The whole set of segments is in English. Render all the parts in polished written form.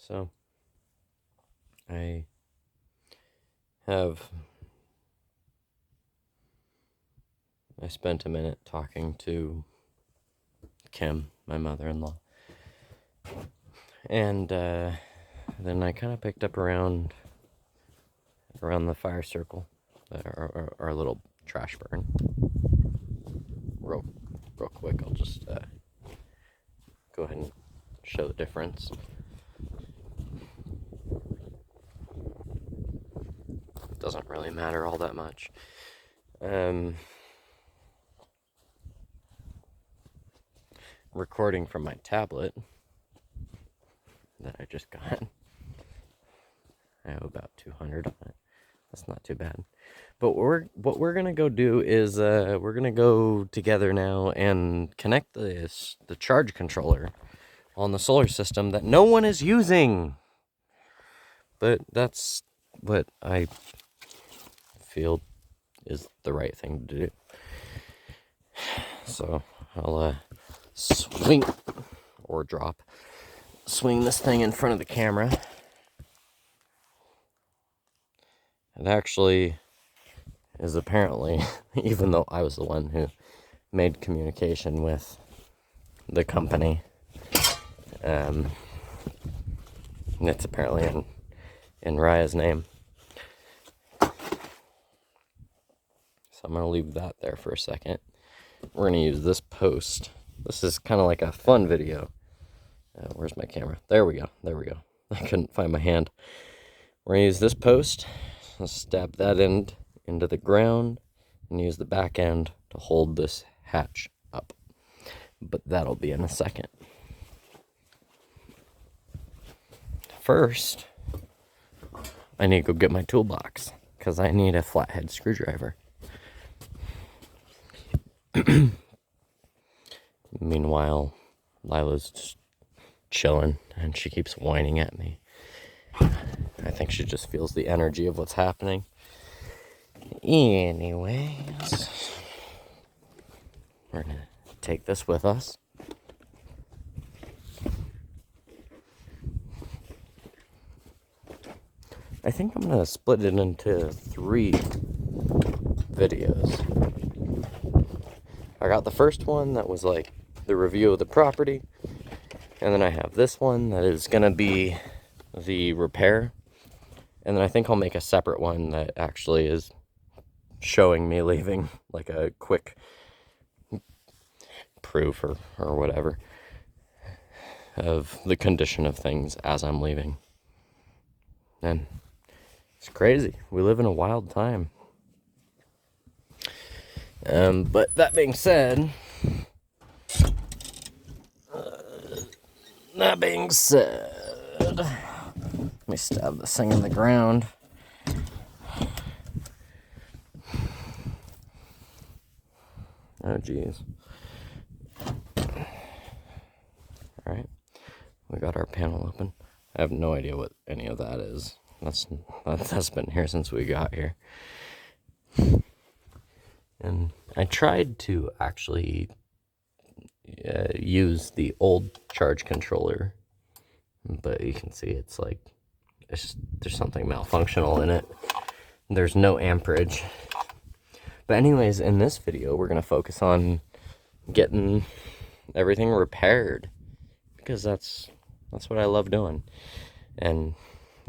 So I spent a minute talking to Kim, my mother-in-law, and then I kind of picked up around the fire circle, our little trash burn. Real quick, I'll just go ahead and show the difference. It doesn't really matter all that much. Recording from my tablet that I just got. I have about 200 on it. That's not too bad. But what we're gonna go do is we're gonna go together now and connect the charge controller on the solar system that no one is using. But that's what I feel is the right thing to do. So I'll swing this thing in front of the camera. It actually is apparently, even though I was the one who made communication with the company, it's apparently in Raya's name. So I'm going to leave that there for a second. We're going to use this post. This is kind of like a fun video. Where's my camera? There we go. I couldn't find my hand. We're going to use this post. I'll stab that end into the ground and use the back end to hold this hatch up. But that'll be in a second. First, I need to go get my toolbox because I need a flathead screwdriver. Meanwhile, Lila's just chilling and she keeps whining at me. I think she just feels the energy of what's happening. Anyways, we're gonna take this with us. I think I'm gonna split it into 3 videos. I got the first one that was like the review of the property, and then I have this one that is gonna be the repair, and then I think I'll make a separate one that actually is showing me leaving, like a quick proof or whatever of the condition of things as I'm leaving. And it's crazy. We live in a wild time. But that being said, let me stab this thing in the ground. Oh, geez. All right, we got our panel open. I have no idea what any of that is. That's been here since we got here. And I tried to actually use the old charge controller, but you can see it's like there's something malfunctional in it. There's no amperage. But anyways, in this video, we're going to focus on getting everything repaired, because that's what I love doing. And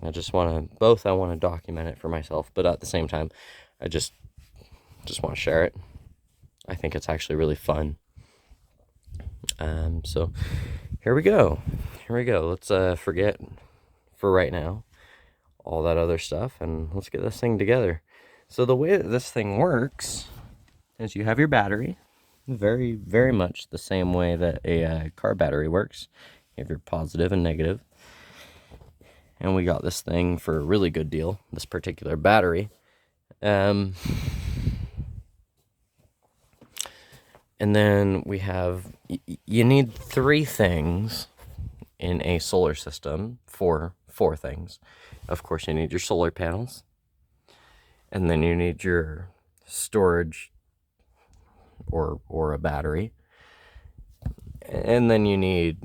I just want to document it for myself, but at the same time, I just want to share it. I think it's actually really fun. So here we go. Let's forget for right now all that other stuff, and let's get this thing together. So the way that this thing works is you have your battery, very, very much the same way that a car battery works. You have your positive and negative. And we got this thing for a really good deal, this particular battery. And then we have, you need 3 things in a solar system, 4 things. Of course, you need your solar panels, and then you need your storage or a battery, and then you need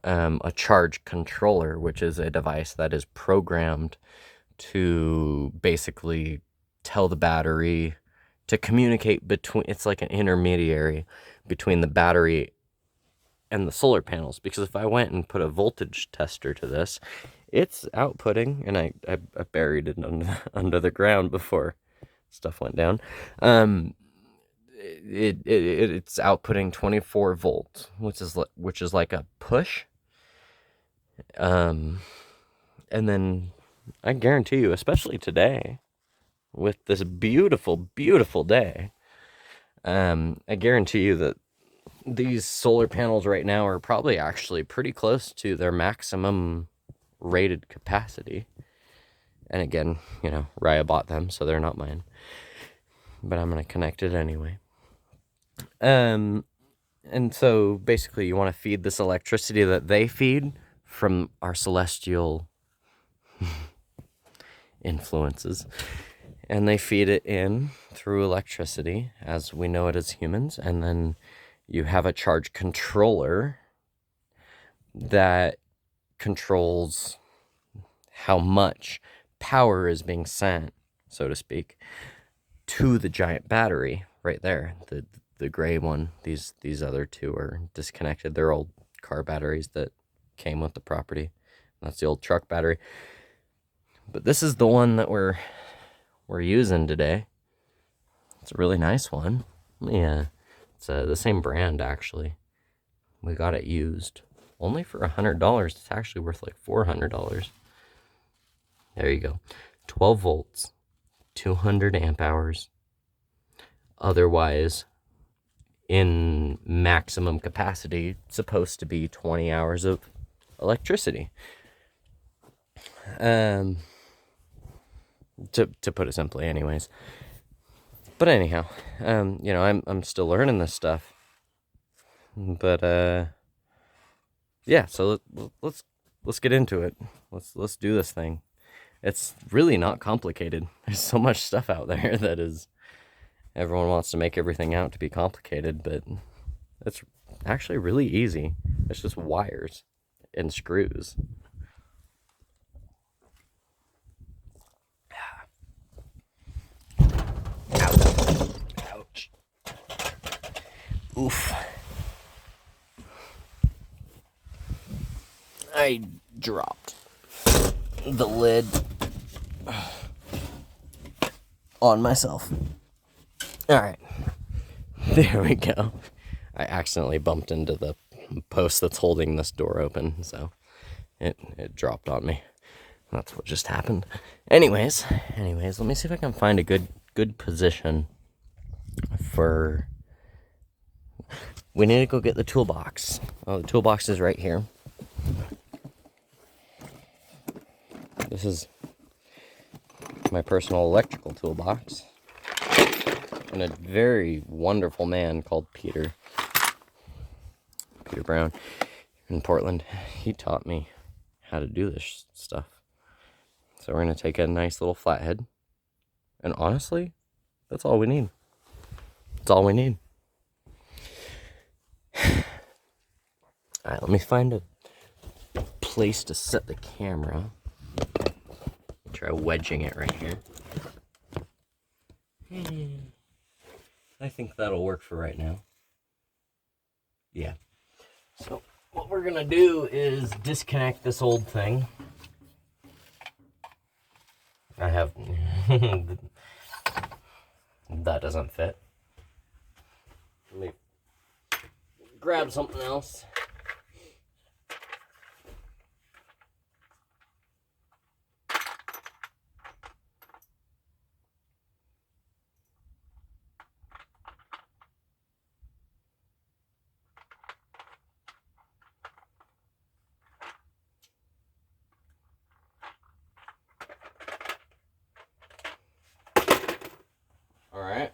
a charge controller, which is a device that is programmed to basically tell the battery to communicate between, it's like an intermediary between the battery and the solar panels. Because if I went and put a voltage tester to this, it's outputting, and I buried it under the ground before stuff went down. It's outputting 24 volts, which is like a push. And then I guarantee you, especially today, with this beautiful, beautiful day, I guarantee you that these solar panels right now are probably actually pretty close to their maximum rated capacity. And again, you know, Raya bought them, so they're not mine. But I'm going to connect it anyway. And so basically you want to feed this electricity that they feed from our celestial influences. And they feed it in through electricity, as we know it as humans. And then you have a charge controller that controls how much power is being sent, so to speak, to the giant battery right there. The gray one. These other two are disconnected. They're old car batteries that came with the property. That's the old truck battery. But this is the one that we're using today. It's a really nice one. Yeah, it's the same brand, actually. We got it used only for $100. It's actually worth like $400. There you go. 12 volts, 200 amp hours. Otherwise, in maximum capacity, it's supposed to be 20 hours of electricity. To put it simply, anyways. But anyhow, you know, I'm still learning this stuff. But yeah, so let's get into it. Let's do this thing. It's really not complicated. There's so much stuff out there that is, everyone wants to make everything out to be complicated, but it's actually really easy. It's just wires and screws. Ouch. Oof. I dropped the lid on myself. Alright. There we go. I accidentally bumped into the post that's holding this door open, so it dropped on me. That's what just happened. Anyways, let me see if I can find a good position for... We need to go get the toolbox. Oh, the toolbox is right here. This is my personal electrical toolbox. And a very wonderful man called Peter Brown in Portland. He taught me how to do this stuff. So we're going to take a nice little flathead. And honestly, that's all we need. That's all we need. Alright, let me find a place to set the camera. Try wedging it right here. I think that'll work for right now. Yeah. So what we're gonna do is disconnect this old thing. I have... that doesn't fit. Let me grab something else. Alright.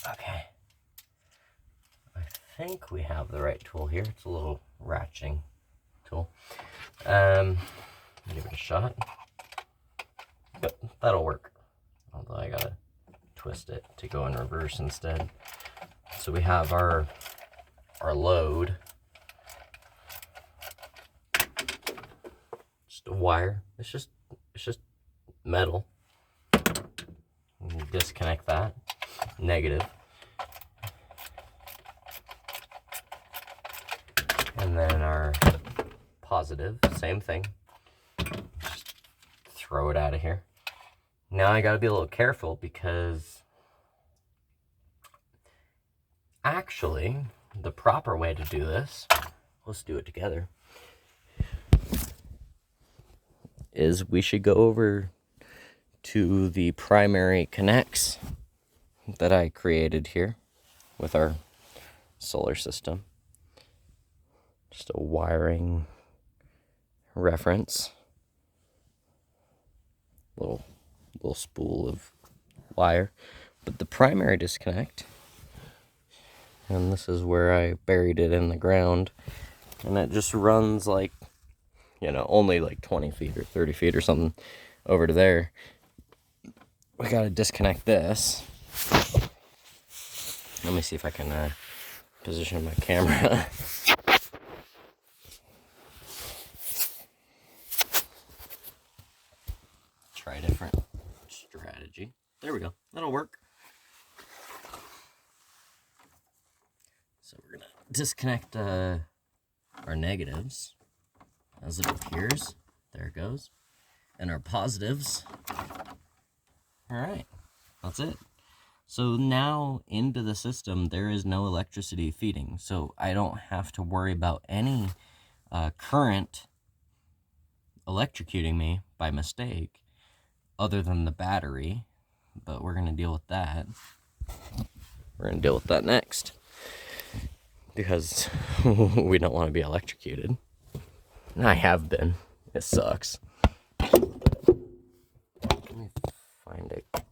Okay. I think we have the right tool here. It's a little ratcheting tool. Give it a shot. Yep, that'll work. Although I gotta twist it to go in reverse instead. So we have our load. Just a wire. It's just metal. Disconnect that. Negative. And then our positive, same thing. Just throw it out of here. Now I gotta be a little careful because actually the proper way to do this, let's do it together, is we should go over to the primary connects that I created here with our solar system. Just a wiring reference. Little spool of wire. But the primary disconnect, and this is where I buried it in the ground, and it just runs like, you know, only like 20 feet or 30 feet or something over to there. We gotta disconnect this. Let me see if I can position my camera. Try a different strategy. There we go. That'll work. So we're gonna disconnect our negatives as it appears. There it goes. And our positives. All right, that's it. So now into the system, there is no electricity feeding. So I don't have to worry about any current electrocuting me by mistake other than the battery. But we're going to deal with that. We're going to deal with that next. Because we don't want to be electrocuted. And I have been. It sucks. Let me find a